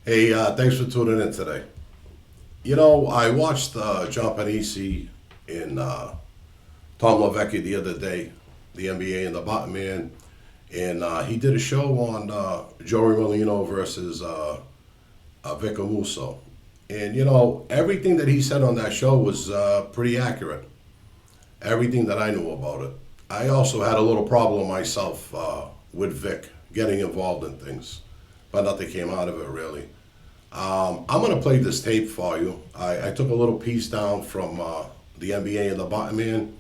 Hey, thanks for tuning in today. You know, I watched John Panisi and Tom Lavecchia the other day, the NBA and the Bottom Man, and he did a show on Joey Molino versus Vic AMUSO. And, you know, everything that he said on that show was pretty accurate. Everything that I knew about it. I also had a little problem myself with Vic getting involved in things, but nothing came out of it really. I'm going to play this tape for you. I took a little piece down from the NBA and the Bottom Man,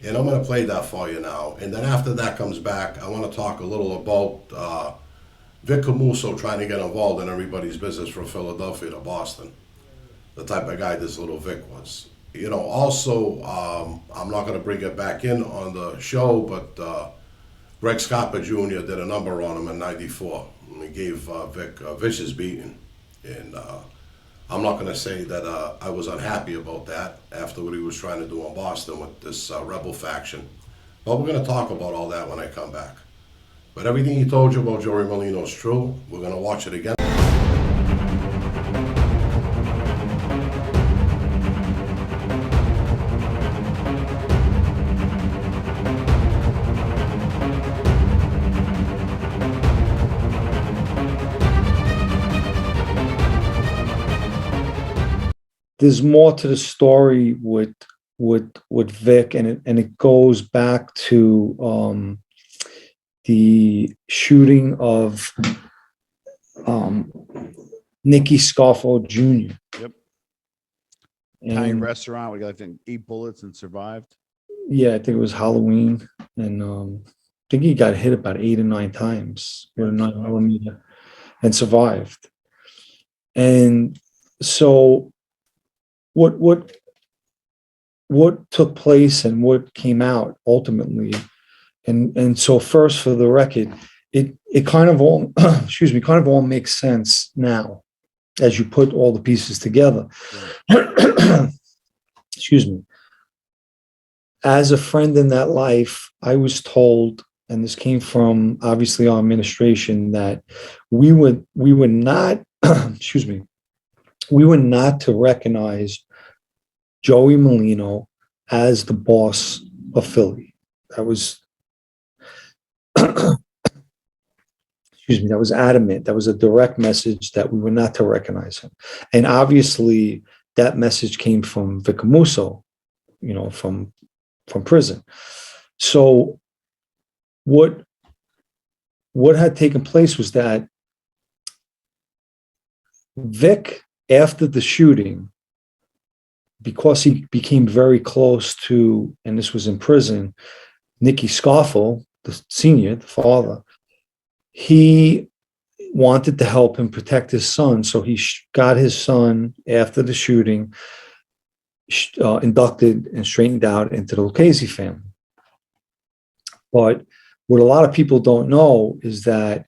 and I'm going to play that for you now. And then after that comes back, I want to talk a little about Vic Camuso trying to get involved in everybody's business from Philadelphia to Boston, the type of guy this little Vic was. You know, also, I'm not going to bring it back in on the show, but Greg Scarpa Jr. did a number on him in '94. He gave Vic a vicious beating. And I'm not going to say that I was unhappy about that after what he was trying to do in Boston with this rebel faction. But we're going to talk about all that when I come back. But everything he told you about Joey Molino is true. We're going to watch it again. There's more to the story with Vic, and it goes back to the shooting of um, Nicky Scarfo Jr. Yep. Italian And restaurant. We got, I think, 8 bullets and survived. yeah, I think it was Halloween, and I think he got hit about 8 or 9 times with a 9 millimeter and survived. And so what what took place and what came out ultimately, and so first, for the record, it kind of all excuse me, kind of all makes sense now as you put all the pieces together. Excuse me. As a friend in that life, I was told, and this came from obviously our administration, that we would not excuse me, we were not to recognize Joey Molino as the boss of Philly. That was excuse me, that was adamant. That was a direct message that we were not to recognize him. And obviously that message came from Vic Musso, from prison. So what had taken place was that Vic, after the shooting, because he became very close to, and this was in prison, Nicky Scarfo, the senior, the father, he wanted to help him protect his son. So he got his son, after the shooting, inducted and straightened out into the Lucchese family. But what a lot of people don't know is that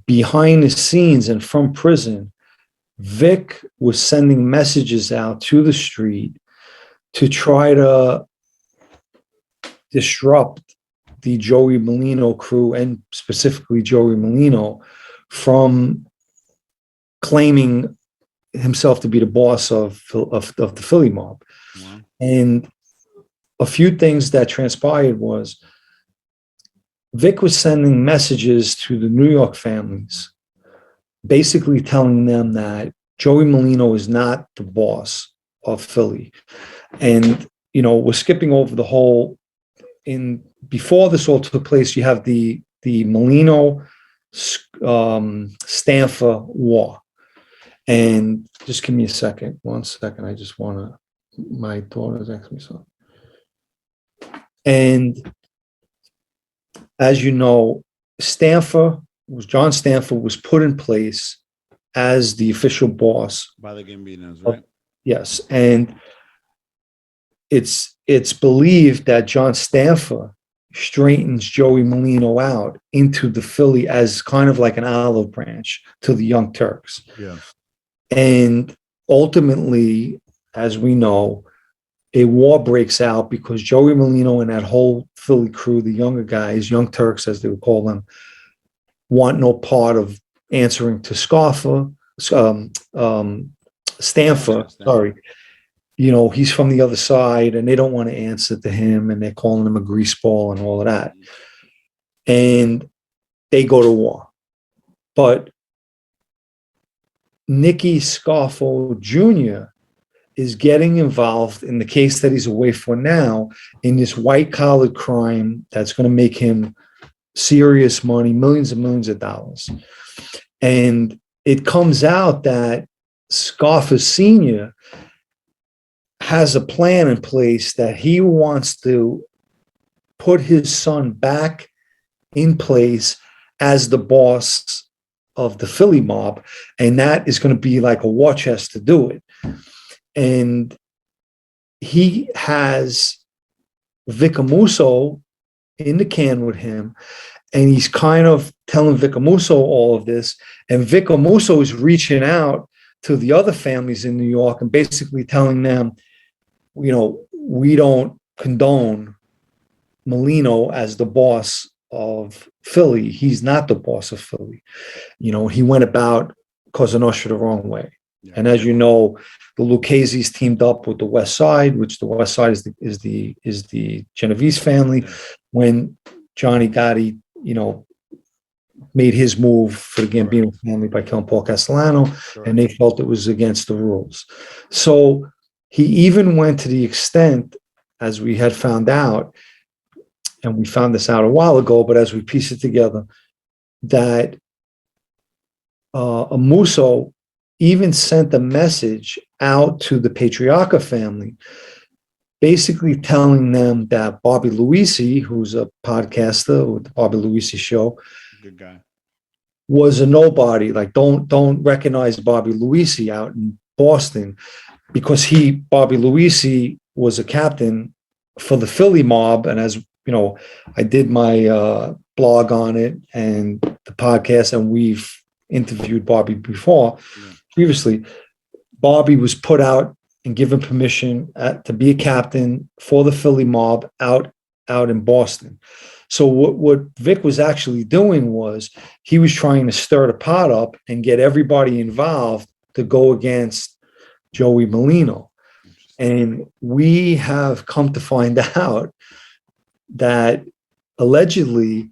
behind the scenes and from prison, Vic was sending messages out to the street to try to disrupt the Joey Molino crew, and specifically Joey Molino, from claiming himself to be the boss of the Philly mob. Wow. And a few things that transpired was Vic was sending messages to the New York families, basically telling them that Joey Molino is not the boss of Philly. And, we're skipping over the whole, before this all took place, you have the Molino Stanford war. And just give me a second, 1 second. I just want to, my daughter's asking me something. And as you know, John Stanford was put in place as the official boss By the Gambinos, right? Yes, and it's believed that John Stanford straightens Joey Molino out into the Philly as kind of like an olive branch to the Young Turks. Yeah. And ultimately, as we know, a war breaks out because Joey Molino and that whole Philly crew, the younger guys, Young Turks as they would call them, want no part of answering to Scarfa, Stanford, sorry. You know, he's from the other side and they don't want to answer to him and they're calling him a greaseball and all of that. And they go to war. But Nicky Scarfo Jr. is getting involved in the case that he's away for now in this white-collar crime that's going to make him serious money, millions and millions of dollars. And it comes out that Scarfa Sr. has a plan in place that he wants to put his son back in place as the boss of the Philly mob, and that is going to be like a war chest to do it. And he has Vic AMUSO in the can with him, and he's kind of telling Vic AMUSO all of this, and Vic AMUSO is reaching out to the other families in New York and basically telling them, you know, we don't condone Merlino as the boss of Philly. He's not the boss of Philly. You know, he went about Cosa Nostra the wrong way. Yeah. And as you know, the Lucchese's teamed up with the West Side, which the West Side is the Genovese family. Yeah. When Johnny Gotti, you know, made his move for the Gambino family by killing Paul Castellano, and they felt it was against the rules. So he even went to the extent, as we had found out, and we found this out a while ago, but as we piece it together, that AMUSO even sent a message out to the Patriarca family, basically telling them that Bobby Luisi, who's a podcaster with the Bobby Luisi show, good guy, was a nobody. Like, don't recognize Bobby Luisi out in Boston, because Bobby Luisi was a captain for the Philly mob. And as you know, I did my blog on it and the podcast, and we've interviewed Bobby previously. Bobby was put out and given permission to be a captain for the Philly mob out in Boston. So what Vic was actually doing was he was trying to stir the pot up and get everybody involved to go against Joey Merlino. And we have come to find out that allegedly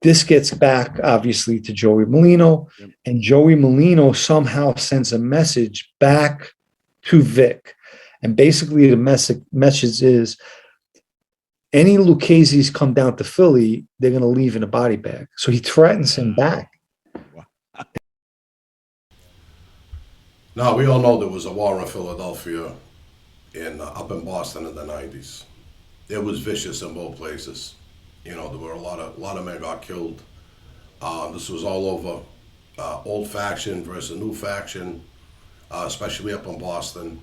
this gets back, obviously, to Joey Merlino, and Joey Merlino somehow sends a message back to Vic. And basically the message is, any Lucchese's come down to Philly, they're going to leave in a body bag. So he threatens him back. Now, we all know there was a war in Philadelphia and up in Boston in the 90s. It was vicious in both places. You know, there were a lot of men got killed. This was all over old faction versus new faction, especially up in Boston.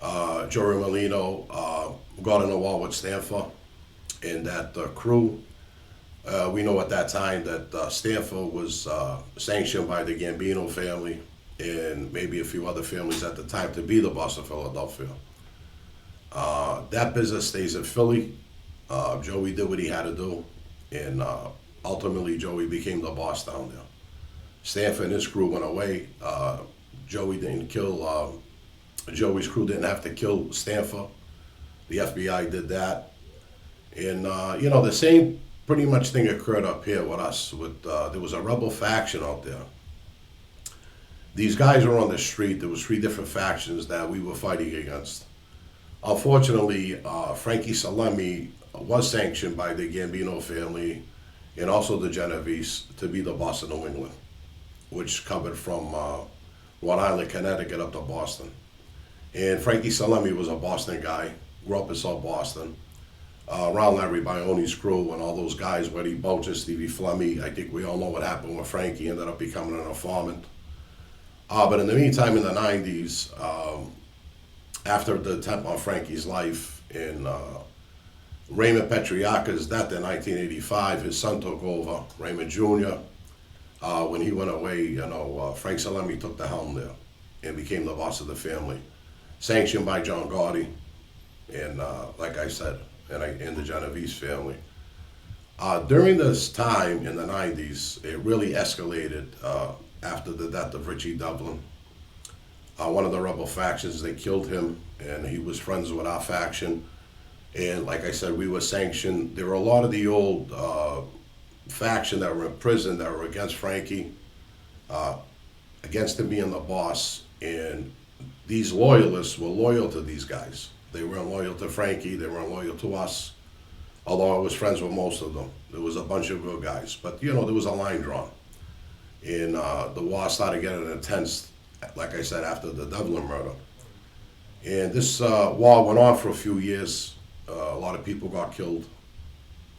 Joey Merlino got in a war with Stanford, and that crew, we know at that time that Stanford was sanctioned by the Gambino family and maybe a few other families at the time to be the boss of Philadelphia. That business stays in Philly. Joey did what he had to do, and ultimately Joey became the boss down there. Stanford and his crew went away. Joey's crew didn't have to kill Stanford. The FBI did that. And, you know, the same pretty much thing occurred up here with us. There was a rebel faction out there. These guys were on the street. There was 3 different factions that we were fighting against. Unfortunately, Frankie Salemme was sanctioned by the Gambino family and also the Genovese to be the boss of New England, which covered from Rhode Island, Connecticut up to Boston. And Frankie Salemme was a Boston guy, grew up in South Boston. Around Larry Bione's crew and all those guys, Weddy Bocher, Stevie Flemmy, I think we all know what happened with Frankie. He ended up becoming an informant. But in the meantime, in the 90s, after the attempt on Frankie's life and Raymond Petriacca's death in 1985, his son took over, Raymond Jr. When he went away, you know, Frank Salemme took the helm there and became the boss of the family, sanctioned by John Gotti and, like I said, and the Genovese family. During this time in the 90s, it really escalated after the death of Richie Devlin. One of the rebel factions, they killed him, and he was friends with our faction. And like I said, we were sanctioned. There were a lot of the old faction that were in prison that were against Frankie, against him being the boss. And these loyalists were loyal to these guys. They weren't loyal to Frankie, they weren't loyal to us. Although I was friends with most of them. There was a bunch of good guys. But, you know, there was a line drawn. And the war started getting intense, like I said, after the Devlin murder. And this war went on for a few years. A lot of people got killed.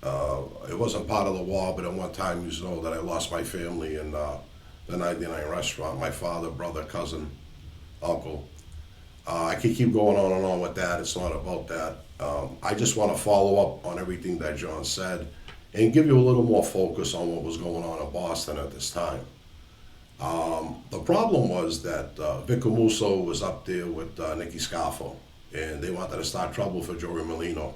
It wasn't part of the war, but at one time, you know that I lost my family in the 99 restaurant. My father, brother, cousin, uncle. I could keep going on and on with that. It's not about that. I just want to follow up on everything that John said and give you a little more focus on what was going on in Boston at this time. The problem was that Vic AMUSO was up there with Nicky SCARFO, and they wanted to start trouble for Joey Merlino.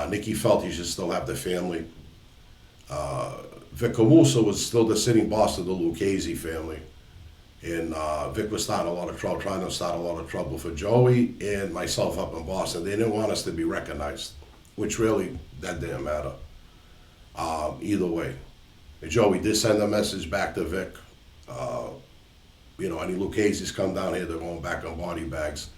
Nicky felt he should still have the family. Vic AMUSO was still the sitting boss of the Lucchese family. And Vic was starting a lot of trouble, trying to start a lot of trouble for Joey and myself up in Boston. They didn't want us to be recognized, which really, that didn't matter. Either way. And Joey did send a message back to Vic. You know, any Lucchese's come down here, they're going back on body bags.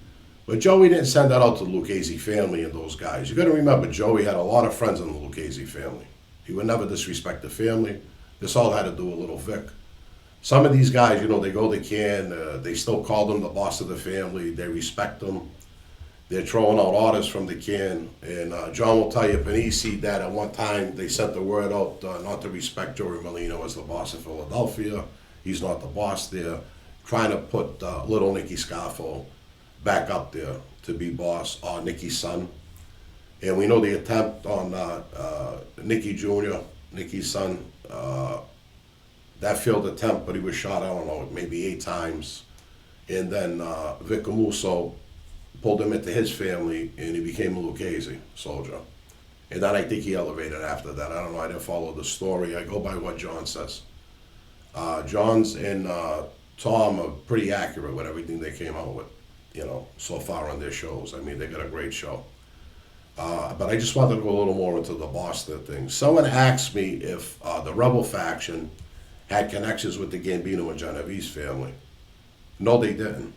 But Joey didn't send that out to the Lucchese family and those guys. You gotta remember, Joey had a lot of friends in the Lucchese family. He would never disrespect the family. This all had to do with little Vic. Some of these guys, you know, they go to can, they still call them the boss of the family, they respect them. They're throwing out orders from the can. And John will tell you, Panisi, that at one time they sent the word out not to respect Joey Merlino as the boss of Philadelphia. He's not the boss there. Trying to put little Nicky SCARFO back up there to be boss, or Nicky's son. And we know the attempt on Nicky Jr., Nicky's son, that failed attempt, but he was shot, I don't know, maybe 8 times. And then Vic AMUSO pulled him into his family, and he became a Lucchese soldier. And then I think he elevated after that. I don't know, I didn't follow the story. I go by what John says. John's and Tom are pretty accurate with everything they came out with, you know, so far on their shows. I mean, they got a great show. But I just wanted to go a little more into the Boston thing. Someone asked me if the rebel faction had connections with the Gambino and Genovese family. No, they didn't.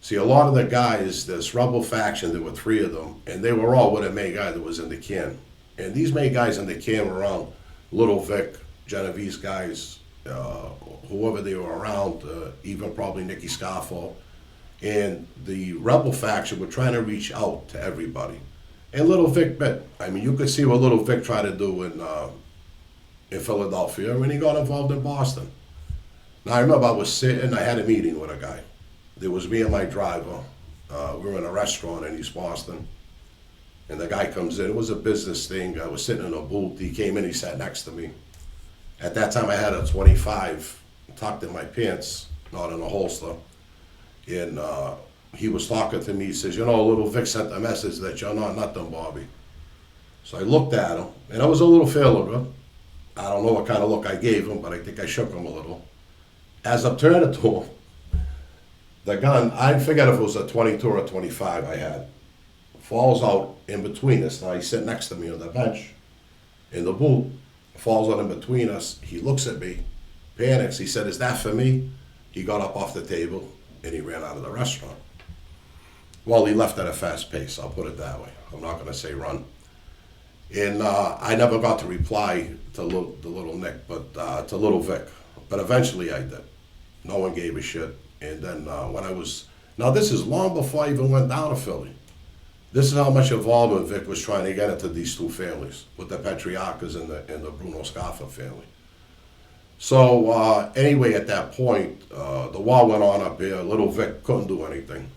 See, a lot of the guys, this rebel faction, there were 3 of them, and they were all with a main guy that was in the can. And these main guys in the can were around Little Vic, Genovese guys, whoever they were around, even probably Nicky SCARFO. And the rebel faction were trying to reach out to everybody. And Little Vic bit. I mean, you could see what Little Vic tried to do in Philadelphia, and he got involved in Boston. Now, I remember I was sitting, I had a meeting with a guy. There was me and my driver. We were in a restaurant in East Boston, and the guy comes in. It was a business thing. I was sitting in a booth. He came in, he sat next to me. At that time, I had a .25 tucked in my pants, not in a holster. And he was talking to me. He says, you know, Little Vic sent a message that you're not nothing, Bobby. So I looked at him, and I was a little feeling. I don't know what kind of look I gave him, but I think I shook him a little. As I'm turning to him, the gun, I forget if it was a 22 or a 25 I had, falls out in between us. Now he's sitting next to me on the bench in the booth, falls out in between us. He looks at me, panics. He said, is that for me? He got up off the table and he ran out of the restaurant. Well, he left at a fast pace, I'll put it that way. I'm not gonna say run. And I never got to reply to the little Nick, but to Little Vic. But eventually I did. No one gave a shit. And then when I was, now this is long before I even went down to Philly. This is how much involvement Vic was trying to get into these 2 families, with the Petriarcas and the Bruno Scarfa family. So anyway, at that point, the war went on up here. Little Vic couldn't do anything.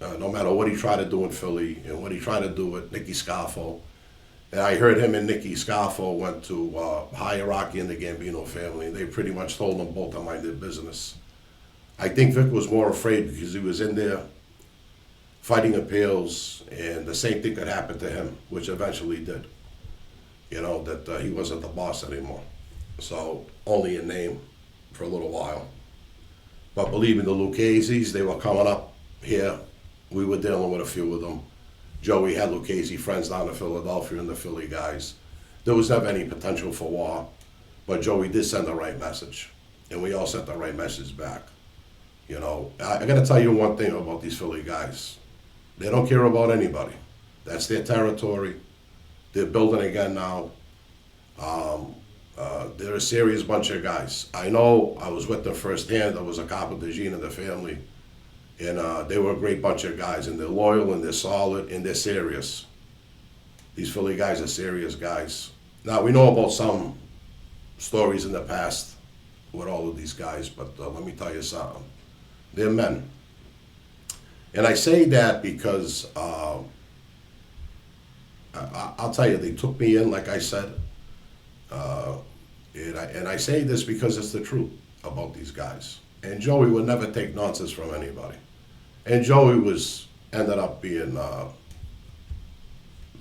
No matter what he tried to do in Philly and what he tried to do with Nicky SCARFO. And I heard him and Nicky SCARFO went to hierarchy in the Gambino family. They pretty much told them both to mind their business. I think Vic was more afraid because he was in there fighting appeals, and the same thing could happen to him, which eventually did. you know, that he wasn't the boss anymore. So only in name for a little while. But believe me, the Lucchese's, they were coming up here. We were dealing with a few of them. Joey had Lucchese friends down in Philadelphia and the Philly guys. There was never any potential for war, but Joey did send the right message, and we all sent the right message back. You know, I gotta tell you one thing about these Philly guys. They don't care about anybody. That's their territory. They're building again now. They're a serious bunch of guys. I know, I was with them firsthand. I was a cop with Jean and the family. And they were a great bunch of guys, and they're loyal, and they're solid, and they're serious. These Philly guys are serious guys. Now, we know about some stories in the past with all of these guys, but let me tell you something. They're men. And I say that because I'll tell you, they took me in, like I said. And I say this because it's the truth about these guys. And Joey would never take nonsense from anybody. And Joey ended up being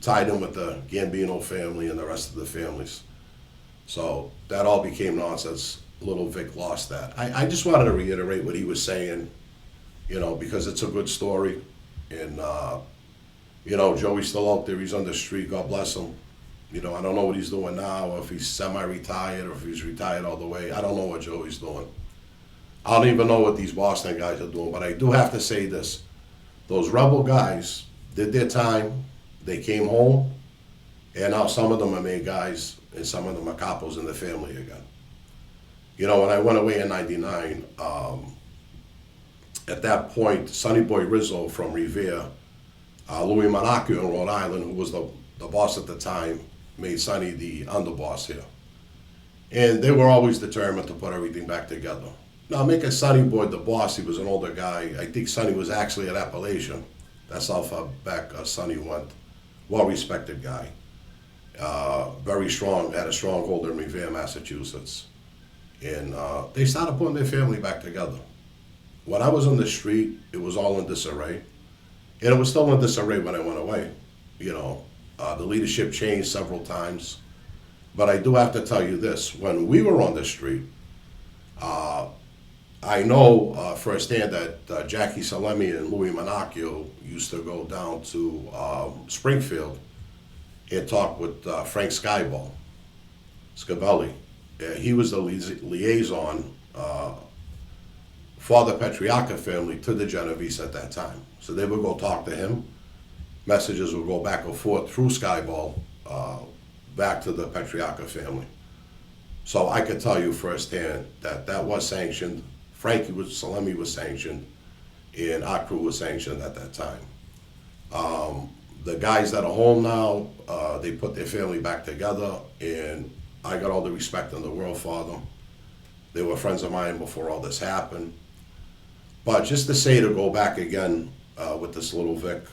tied in with the Gambino family and the rest of the families. So that all became nonsense. Little Vic lost that. I just wanted to reiterate what he was saying, you know, because it's a good story. And, you know, Joey's still out there. He's on the street. God bless him. You know, I don't know what he's doing now, or if he's semi-retired, or if he's retired all the way. I don't know what Joey's doing. I don't even know what these Boston guys are doing, but I do have to say this. Those rebel guys did their time. They came home, and now some of them are made guys, and some of them are capos in the family again. You know, when I went away in '99, at that point, Sonny Boy Rizzo from Revere, Louis Monacchio in Rhode Island, who was the boss at the time, made Sonny the underboss here. And they were always determined to put everything back together. Now, making Sonny Boy the boss, he was an older guy. I think Sonny was actually an Appalachian. That's how far back Sonny went. Well-respected guy. Very strong, had a stronghold in Revere, Massachusetts. And they started putting their family back together. When I was on the street, it was all in disarray. And it was still in disarray when I went away. You know, the leadership changed several times. But I do have to tell you this. When we were on the street, I know firsthand that Jackie SALEMME and Louis Monacchio used to go down to Springfield and talk with Frank Scavelli. He was the liaison for the Petriacca family to the Genovese at that time. So they would go talk to him. Messages would go back and forth through Skyball back to the Petriacca family. So I could tell you firsthand that that was sanctioned. SALEMME was sanctioned, and our crew was sanctioned at that time. The guys that are home now, they put their family back together, and I got all the respect in the world for them. They were friends of mine before all this happened. But just to say, to go back again with this little Vic,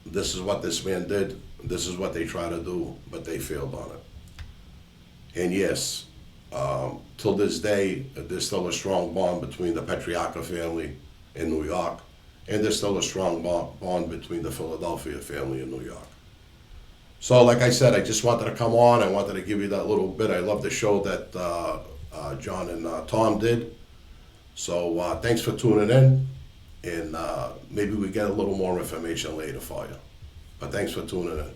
this is what this man did, this is what they try to do, but they failed on it. And yes, till this day, there's still a strong bond between the Petriacca family in New York, and there's still a strong bond between the Philadelphia family in New York. So like I said, I just wanted to come on, I wanted to give you that little bit. I love the show that John and Tom did. So thanks for tuning in, and maybe we get a little more information later for you. But thanks for tuning in.